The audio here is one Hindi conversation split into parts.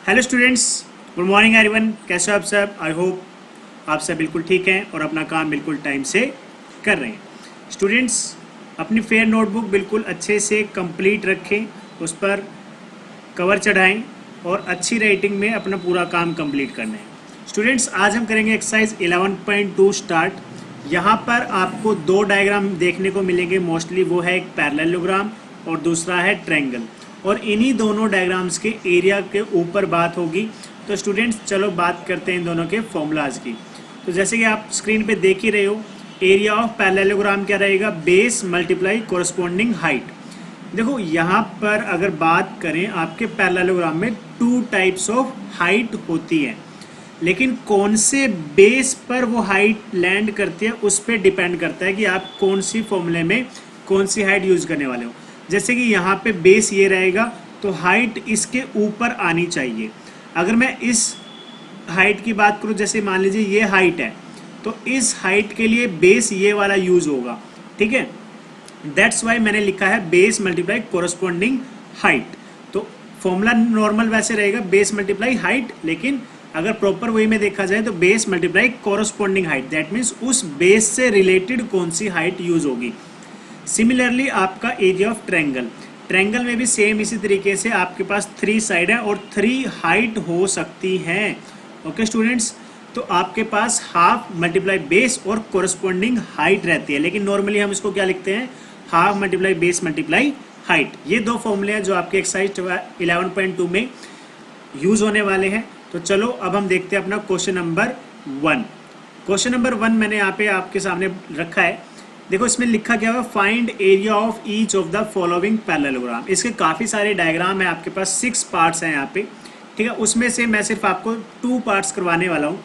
Hello students, good morning everyone. कैसे हो आप सब? आई होप आप सब बिल्कुल ठीक हैं और अपना काम बिल्कुल टाइम से कर रहे हैं। स्टूडेंट्स, अपनी फेयर नोटबुक बिल्कुल अच्छे से कंप्लीट रखें, उस पर कवर चढ़ाएं और अच्छी राइटिंग में अपना पूरा काम कंप्लीट करना है। स्टूडेंट्स, आज हम करेंगे एक्सरसाइज 11.2 स्टार्ट। यहाँ पर आपको दो डायग्राम देखने को मिलेंगे मोस्टली, वो है एक पैरेललोग्राम और दूसरा है ट्रायंगल, और इन्हीं दोनों डायग्राम्स के एरिया के ऊपर बात होगी। तो स्टूडेंट्स चलो बात करते हैं इन दोनों के फॉर्मूलाज की। तो जैसे कि आप स्क्रीन पे देख ही रहे हो, एरिया ऑफ पैरेललोग्राम क्या रहेगा? Base multiply corresponding height. देखो यहाँ पर अगर बात करें, आपके पैरेललोग्राम में टू टाइप्स ऑफ हाइट होती है, लेकिन कौन से बेस पर वो हाइट लैंड करती है उस पर डिपेंड करता है कि आप कौन सी फॉर्मूले में कौन सी हाइट यूज़ करने वाले हो। जैसे कि यहाँ पे बेस ये रहेगा तो हाइट इसके ऊपर आनी चाहिए। अगर मैं इस हाइट की बात करूँ, जैसे मान लीजिए ये हाइट है, तो इस हाइट के लिए बेस ये वाला यूज़ होगा, ठीक है। दैट्स वाई मैंने लिखा है बेस मल्टीप्लाई कोरस्पॉन्डिंग हाइट। तो फॉर्मूला नॉर्मल वैसे रहेगा बेस मल्टीप्लाई हाइट, लेकिन अगर प्रॉपर वे में देखा जाए तो base multiply corresponding height, that means उस बेस से रिलेटेड कौन सी हाइट यूज होगी। सिमिलरली आपका एरिया ऑफ ट्रायंगल, ट्रायंगल में भी सेम इसी तरीके से आपके पास 3 साइड है और 3 हाइट हो सकती हैं। ओके स्टूडेंट्स, तो आपके पास हाफ मल्टीप्लाई बेस और कोरस्पॉन्डिंग हाइट रहती है, लेकिन नॉर्मली हम इसको क्या लिखते हैं? Half multiply base multiply height. ये दो फॉर्मूले हैं जो आपके एक्सरसाइज 11.2 में यूज होने वाले हैं। तो चलो अब हम देखते हैं अपना क्वेश्चन नंबर 1। क्वेश्चन नंबर 1 मैंने यहाँ पे आपके सामने रखा है। देखो इसमें लिखा क्या हुआ, find area of each of the following parallelogram. इसके काफ़ी सारे डायग्राम है आपके पास, 6 पार्ट्स हैं यहाँ पे, ठीक है। उसमें से मैं सिर्फ आपको 2 पार्ट्स करवाने वाला हूँ।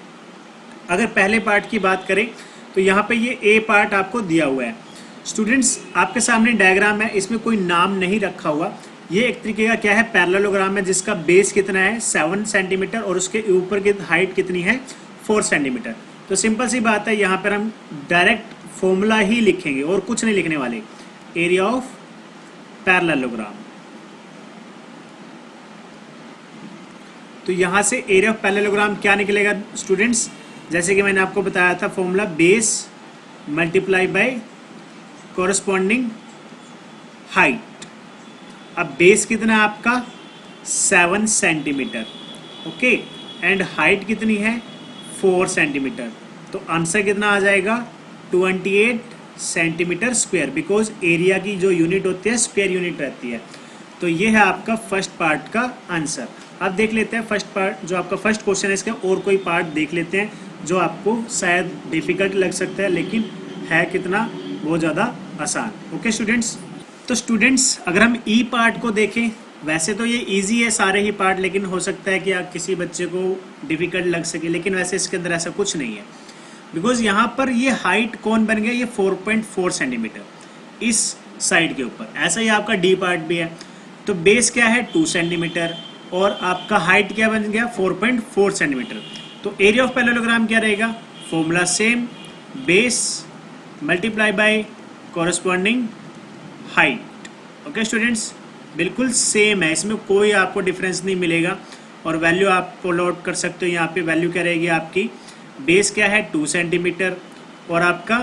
अगर पहले पार्ट की बात करें तो यहाँ पे ये ए पार्ट आपको दिया हुआ है। स्टूडेंट्स, आपके सामने डायग्राम है, इसमें कोई नाम नहीं रखा हुआ। ये एक तरीके का क्या है, पैरेललोग्राम है, जिसका बेस कितना है 7 सेंटीमीटर और उसके ऊपर की हाइट कितनी है 4 सेंटीमीटर। तो सिंपल सी बात है, यहाँ पर हम डायरेक्ट फॉर्मूला ही लिखेंगे और कुछ नहीं लिखने वाले। एरिया ऑफ पैरेललोग्राम, तो यहाँ से एरिया ऑफ पैरेललोग्राम क्या निकलेगा स्टूडेंट्स? जैसे कि मैंने आपको बताया था formula, base multiply bye corresponding height. अब बेस कितना है आपका 7 सेंटीमीटर, ओके, एंड हाइट कितनी है 4 सेंटीमीटर। तो आंसर कितना आ जाएगा 28 सेंटीमीटर स्क्वायर, बिकॉज एरिया की जो यूनिट होती है स्क्वायर यूनिट रहती है। तो ये है आपका फर्स्ट पार्ट का आंसर। अब देख लेते हैं फर्स्ट पार्ट, जो आपका फर्स्ट क्वेश्चन है, इसका और कोई पार्ट देख लेते हैं जो आपको शायद डिफिकल्ट लग सकता है, लेकिन है कितना बहुत ज़्यादा आसान। ओके स्टूडेंट्स, तो स्टूडेंट्स अगर हम ई पार्ट को देखें, वैसे तो ये इजी है सारे ही पार्ट, लेकिन हो सकता है कि आप किसी बच्चे को डिफिकल्ट लग सके, लेकिन वैसे इसके अंदर ऐसा कुछ नहीं है। बिकॉज यहाँ पर ये हाइट कौन बन गया, ये 4.4 सेंटीमीटर इस साइड के ऊपर। ऐसा ही आपका डी पार्ट भी है। तो बेस क्या है 2 सेंटीमीटर और आपका हाइट क्या बन गया 4.4 सेंटीमीटर। तो एरिया ऑफ पैरेललोग्राम क्या रहेगा? Formula same, base multiply bye corresponding height. Okay students, बिल्कुल सेम है, इसमें कोई आपको डिफरेंस नहीं मिलेगा। और वैल्यू आप पुल आउट कर सकते हो। यहाँ पे वैल्यू क्या रहेगी आपकी? बेस क्या है 2 सेंटीमीटर और आपका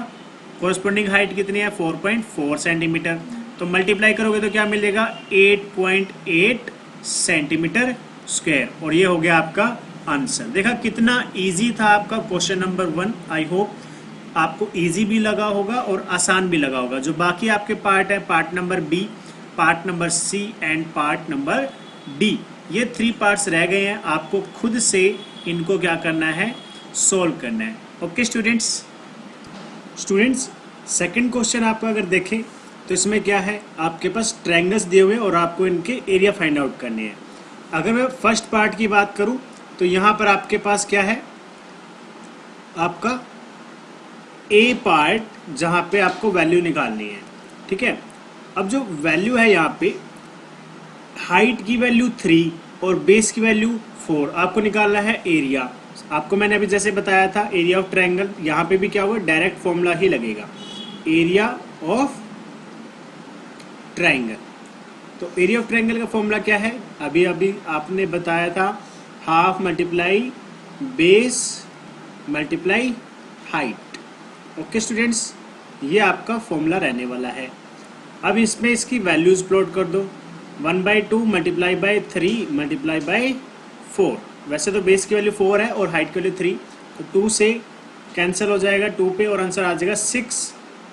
कोरस्पॉन्डिंग हाइट कितनी है 4.4 सेंटीमीटर। तो मल्टीप्लाई करोगे तो क्या मिलेगा 8.8 सेंटीमीटर स्क्वायर, और ये हो गया आपका आंसर। देखा कितना इजी था आपका क्वेश्चन नंबर 1। आई होप आपको इजी भी लगा होगा और आसान भी लगा होगा। जो बाकी आपके पार्ट है, part number B, part number C and part number D, ये 3 पार्ट्स रह गए हैं। आपको खुद से इनको क्या करना है, सोल्व करना है। ओके स्टूडेंट्स, सेकंड क्वेश्चन आपका अगर देखें तो इसमें क्या है, आपके पास ट्रायंगल्स दिए हुए और आपको इनके एरिया फाइंड आउट करने हैं। अगर मैं फर्स्ट पार्ट की बात करूं तो यहाँ पर आपके पास क्या है, आपका ए पार्ट, जहाँ पे आपको वैल्यू निकालनी है, ठीक है। अब जो वैल्यू है यहाँ पे, हाइट की वैल्यू 3 और बेस की वैल्यू 4, आपको निकालना है एरिया। आपको मैंने अभी जैसे बताया था एरिया ऑफ ट्रायंगल, यहाँ पे भी क्या हुआ, डायरेक्ट फॉर्मूला ही लगेगा, एरिया ऑफ ट्रायंगल। तो एरिया ऑफ ट्रायंगल का फॉर्मूला क्या है, अभी आपने बताया था half multiply base multiply height. Okay students, ये आपका फॉर्मूला रहने वाला है। अब इसमें इसकी वैल्यूज़ प्लॉट कर दो। 1/2 मल्टीप्लाई बाई 3 मल्टीप्लाई बाई 4। वैसे तो बेस की वैल्यू 4 है और हाइट की वैल्यू 3, तो 2 से कैंसिल हो जाएगा 2 पे और आंसर आ जाएगा 6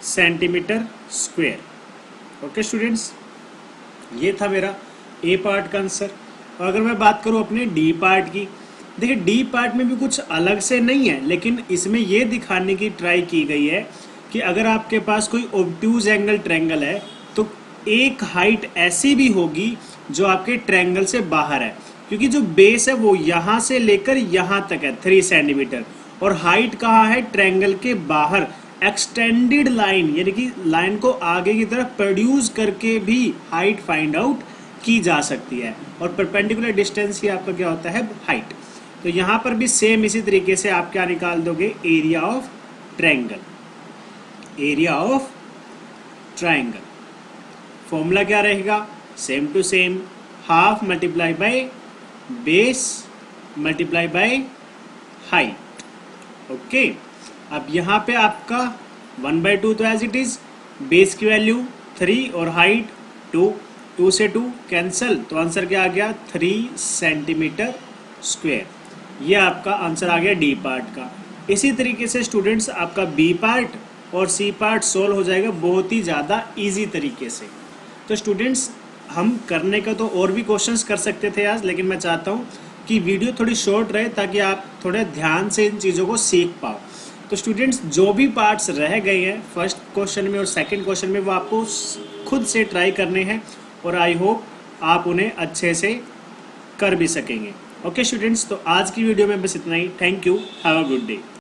सेंटीमीटर स्क्वायर। ओके स्टूडेंट्स, ये था मेरा ए पार्ट का आंसर। और अगर मैं बात करूँ अपने डी पार्ट की, देखिए डी पार्ट में भी कुछ अलग से नहीं है, लेकिन इसमें ये दिखाने की ट्राई की गई है कि अगर आपके पास कोई ऑब्ट्यूज एंगल ट्रायंगल है तो एक हाइट ऐसी भी होगी जो आपके ट्रायंगल से बाहर है, क्योंकि जो बेस है वो यहाँ से लेकर यहाँ तक है 3 सेंटीमीटर, और हाइट कहाँ है ट्रायंगल के बाहर। एक्सटेंडेड लाइन यानी कि लाइन को आगे की तरफ प्रोड्यूस करके भी हाइट फाइंड आउट की जा सकती है, और परपेंडिकुलर डिस्टेंस ही आपका क्या होता है, हाइट। तो यहाँ पर भी सेम इसी तरीके से आप क्या निकाल दोगे, area of triangle. Area of triangle formula क्या रहेगा, same to same, half multiply by base multiply by height. Okay, अब यहाँ पे आपका 1/2 तो एज इट इज, बेस की वैल्यू 3 और हाइट 2, 2 से 2 कैंसिल, तो आंसर क्या आ गया 3 सेंटीमीटर स्क्वायर। ये आपका आंसर आ गया डी पार्ट का। इसी तरीके से स्टूडेंट्स आपका बी पार्ट और सी पार्ट सोल्व हो जाएगा बहुत ही ज़्यादा इजी तरीके से। तो स्टूडेंट्स हम करने का तो और भी क्वेश्चंस कर सकते थे आज, लेकिन मैं चाहता हूँ कि वीडियो थोड़ी शॉर्ट रहे ताकि आप थोड़े ध्यान से इन चीज़ों को सीख पाओ। तो स्टूडेंट्स जो भी पार्ट्स रह गए हैं फर्स्ट क्वेश्चन में और सेकंड क्वेश्चन में, वो आपको खुद से ट्राई करने हैं और आई होप आप उन्हें अच्छे से कर भी सकेंगे। ओके स्टूडेंट्स, तो आज की वीडियो में बस इतना ही। Thank you, have a good day.